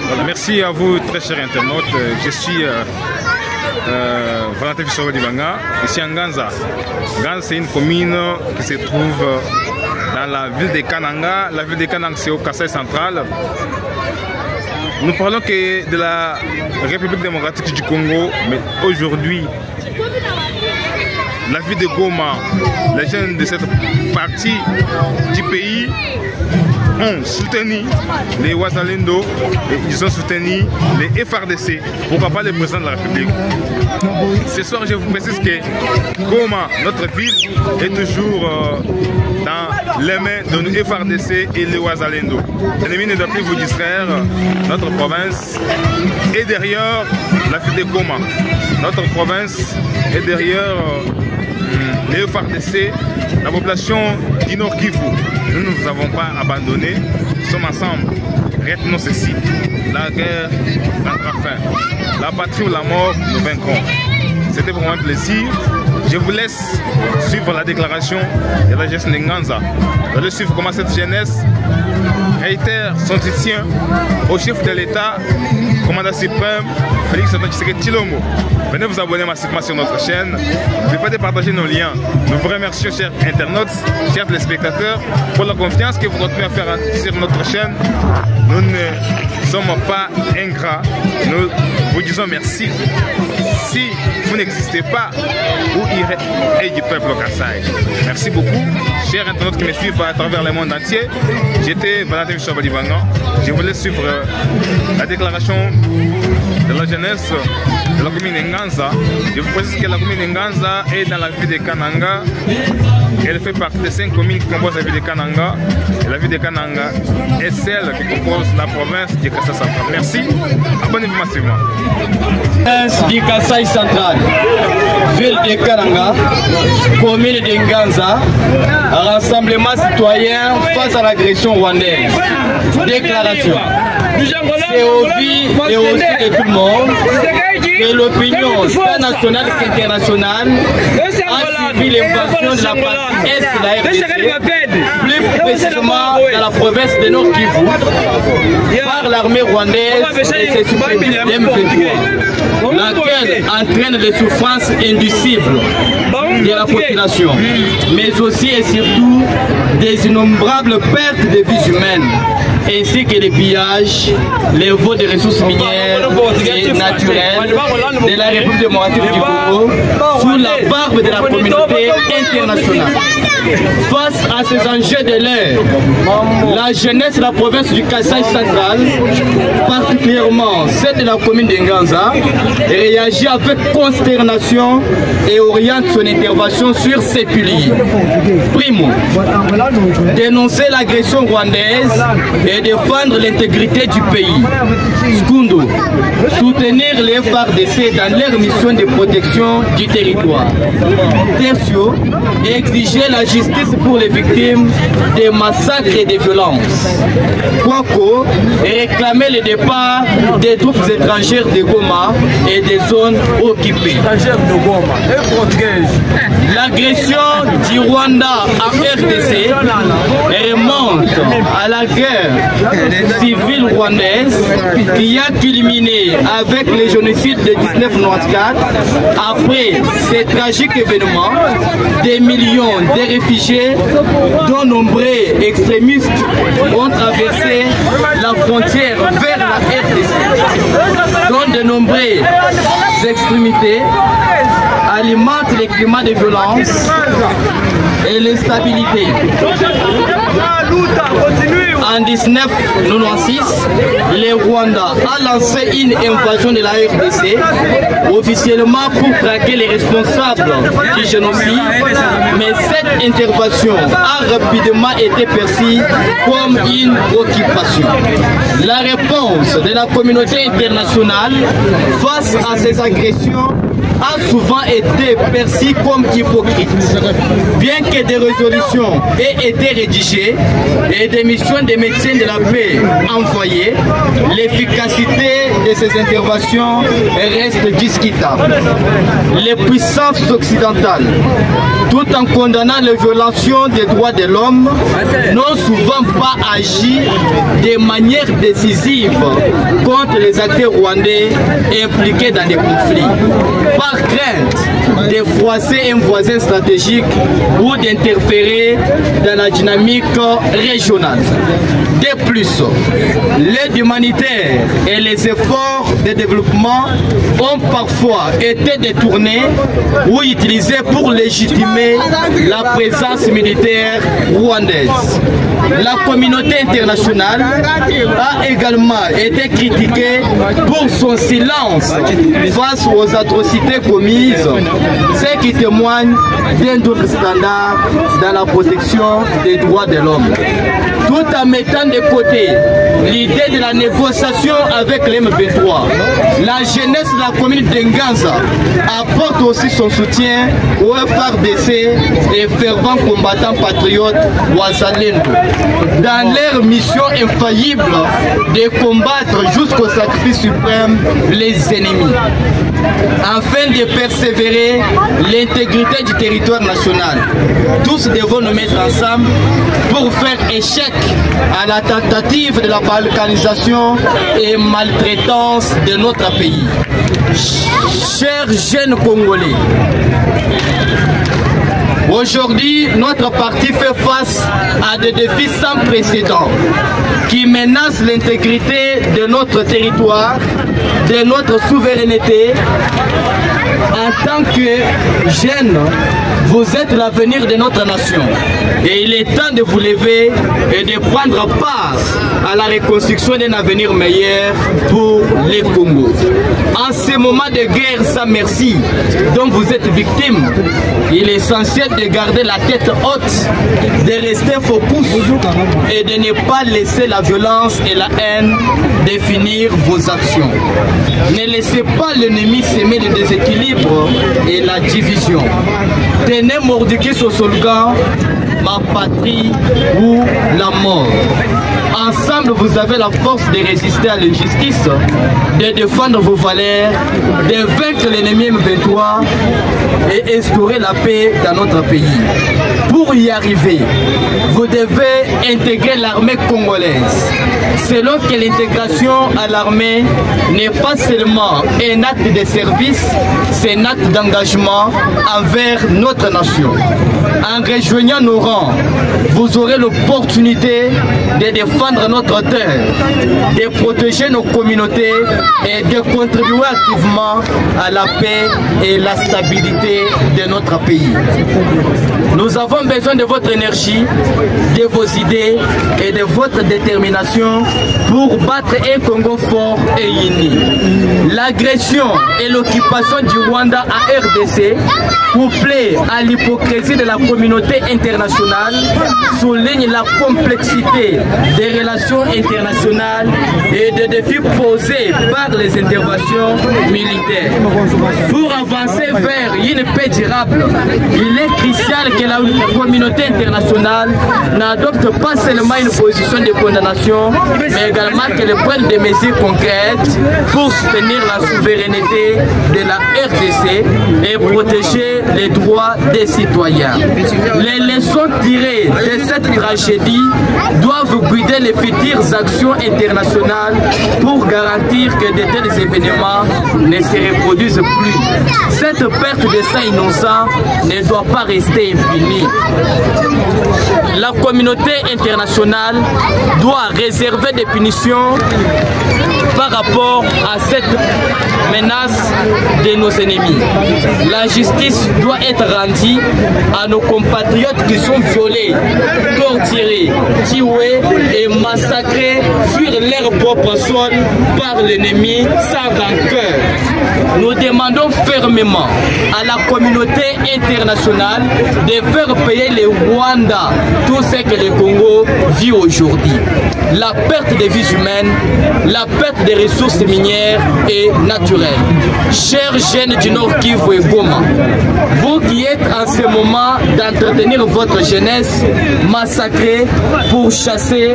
Voilà, merci à vous, très chers internautes. Je suis Valentin Fisoro Dibanga, ici à Nganza. Nganza, c'est une commune qui se trouve dans la ville de Kananga. La ville de Kananga, c'est au Kasaï central. Nous parlons que de la République démocratique du Congo, mais aujourd'hui, la ville de Goma, les jeunes de cette partie du pays ont soutenu les Wazalendo, ils ont soutenu les FRDC, pourquoi pas le président de la République. Ce soir, je vous précise que Goma, notre ville, est toujours dans les mains de nos FRDC et les Wazalendo. L'ennemi ne doit plus vous distraire. Notre province est derrière la ville de Goma. Notre province est derrière les FRDC, la population du Nord Kivu. Nous ne vous avons pas abandonné, nous sommes ensemble. Retenons ceci, la guerre prendra fin. La patrie ou la mort, nous vaincrons. C'était pour moi un plaisir. Je vous laisse suivre la déclaration de la jeunesse de Nganza. Vous allez suivre comment cette jeunesse réitère son soutien au chef de l'État, commandant suprême, Félix Antoine Tshisekedi Tshilombo. Venez vous abonner massivement sur notre chaîne. N'oubliez pas de partager nos liens. Nous vous remercions, chers internautes, chers téléspectateurs, pour la confiance que vous continuez à faire sur notre chaîne. Nous ne sommes pas ingrats. Nous vous disons merci. Si vous n'existez pas, où irait du peuple Kasaï? Merci beaucoup, chers internautes qui me suivent à travers le monde entier. J'étais Valentin Fisoro Dibanga. Je vous laisse suivre la déclaration de la jeunesse de la commune de Nganza. Je vous précise que la commune de Nganza est dans la ville de Kananga. Elle fait partie des 5 communes qui composent la ville de Kananga. Et la ville de Kananga est celle qui compose la province du Kasaï central. Merci, abonnez-vous massivement. Du Kasaï central, ville de Kananga, commune de Nganza, rassemblement citoyen face à l'agression rwandaise. Déclaration. C'est au vie et au vu de tout le monde que l'opinion tant nationale qu'internationale a suivi l'invasion de la partie est de la RDC, plus précisément dans la province de Nord Kivu, par l'armée rwandaise et ses sous-préfets M23, laquelle entraîne des souffrances indicibles de la population, mais aussi et surtout des innombrables pertes de vies humaines, ainsi que les pillages, les vols de ressources minières et naturelles de la République démocratique du Congo sous la barbe de la communauté internationale. Face à ces enjeux de l'ère, la jeunesse de la province du Kasaï central, particulièrement celle de la commune de Nganza, réagit avec consternation et oriente son intervention sur ces piliers. Primo, dénoncer l'agression rwandaise et défendre l'intégrité du pays. Secondo, soutenir les FARDC dans leur mission de protection du territoire. Tertio, exiger la justice pour les victimes des massacres et des violences. Quaco, réclamer le départ des troupes étrangères de Goma et des zones occupées. L'agression du Rwanda à RDC remonte à la guerre civile rwandaise qui a culminé avec le génocide de 1994. Après ces tragiques événements, des millions de réfugiés, dont nombreux extrémistes, ont traversé la frontière vers la RDC, dont de nombreuses extrémités alimentent les climats de violence et l'instabilité. En 1996, le Rwanda a lancé une invasion de la RDC, officiellement pour traquer les responsables du génocide, mais cette intervention a rapidement été perçue comme une occupation. La réponse de la communauté internationale face à ces agressions a souvent été perçue comme hypocrite. Bien que des résolutions aient été rédigées et des missions de médecins de la paix envoyées, l'efficacité de ces interventions reste discutable. Les puissances occidentales, tout en condamnant les violations des droits de l'homme, n'ont souvent pas agi de manière décisive contre les acteurs rwandais impliqués dans des conflits, par crainte de froisser un voisin stratégique ou d'interférer dans la dynamique régionale. De plus, l'aide humanitaire et les efforts de développement ont parfois été détournés ou utilisés pour légitimer la présence militaire rwandaise. La communauté internationale a également été critiquée pour son silence face aux atrocités commises, ce qui témoigne d'un double standard dans la protection des droits de l'homme. Tout en mettant de côté l'idée de la négociation avec l'M23, la jeunesse de la commune de Nganza apporte aussi son soutien au FARDC et fervents combattants patriotes Wazalendo dans leur mission infaillible de combattre jusqu'au sacrifice suprême les ennemis, afin de persévérer l'intégrité du territoire national. Tous devons nous mettre ensemble pour faire échec à la tentative de la balkanisation et maltraitance de notre pays. Chers jeunes Congolais, aujourd'hui, notre parti fait face à des défis sans précédent qui menacent l'intégrité de notre territoire, de notre souveraineté. En tant que jeunes, vous êtes l'avenir de notre nation. Et il est temps de vous lever et de prendre part à la reconstruction d'un avenir meilleur pour les Congos. En ces moments de guerre sans merci dont vous êtes victimes, il est essentiel de garder la tête haute, de rester focus et de ne pas laisser la violence et la haine définir vos actions. Ne laissez pas l'ennemi semer le déséquilibre et la division. Tenez mordicus sur slogan « Ma patrie ou la mort ». Ensemble, vous avez la force de résister à l'injustice, de défendre vos valeurs, de vaincre l'ennemi M23 et instaurer la paix dans notre pays. Pour y arriver, vous devez intégrer l'armée congolaise. Selon que l'intégration à l'armée n'est pas seulement un acte de service, c'est un acte d'engagement envers notre nation. En rejoignant nos rangs, vous aurez l'opportunité de défendre notre terre, de protéger nos communautés et de contribuer activement à la paix et la stabilité de notre pays. Nous avons besoin de votre énergie, de vos idées et de votre détermination pour battre un Congo fort et uni. L'agression et l'occupation du Rwanda à RDC, couplée à l'hypocrisie de la communauté internationale, souligne la complexité des relations internationales et des défis posés par les interventions militaires. Pour avancer vers une paix durable, il est crucial que la communauté internationale n'adopte pas seulement une position de condamnation, mais également qu'elle prenne des mesures concrètes pour soutenir la souveraineté de la RDC et protéger les droits des citoyens. Les leçons tirées de cette tragédie doivent guider les futures actions internationales pour garantir que de tels événements ne se reproduisent plus. Cette perte de sang innocent ne doit pas rester impunie. La communauté internationale doit réserver des punitions par rapport à cette menace de nos ennemis. La justice doit être rendue à nos compatriotes qui sont violés, torturés, tués et massacrés sur leur propre sol par l'ennemi sans rancœur. Nous demandons fermement à la communauté internationale de faire payer les Rwandais tout ce que le Congo vit aujourd'hui. La perte des vies humaines, la perte l'exploitation des ressources minières et naturelles. Chers jeunes du Nord Kivu et Goma, vous qui êtes en ce moment d'entretenir votre jeunesse massacrée, pourchassée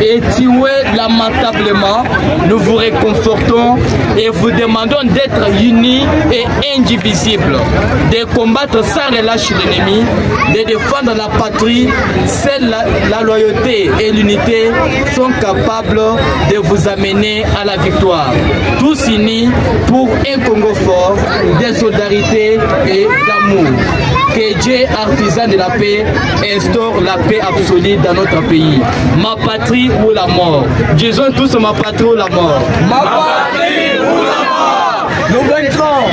et tuée lamentablement, nous vous réconfortons et vous demandons d'être unis et indivisibles, de combattre sans relâche l'ennemi, de défendre la patrie, seule la loyauté et l'unité sont capables de vous amener à la victoire. Tous unis pour un Congo fort, de solidarité et d'amour. Que Dieu, artisan de la paix, instaure la paix absolue dans notre pays. Ma patrie ou la mort. Disons tous ma patrie ou la mort. Ma patrie ou la mort. Nous vaincrons.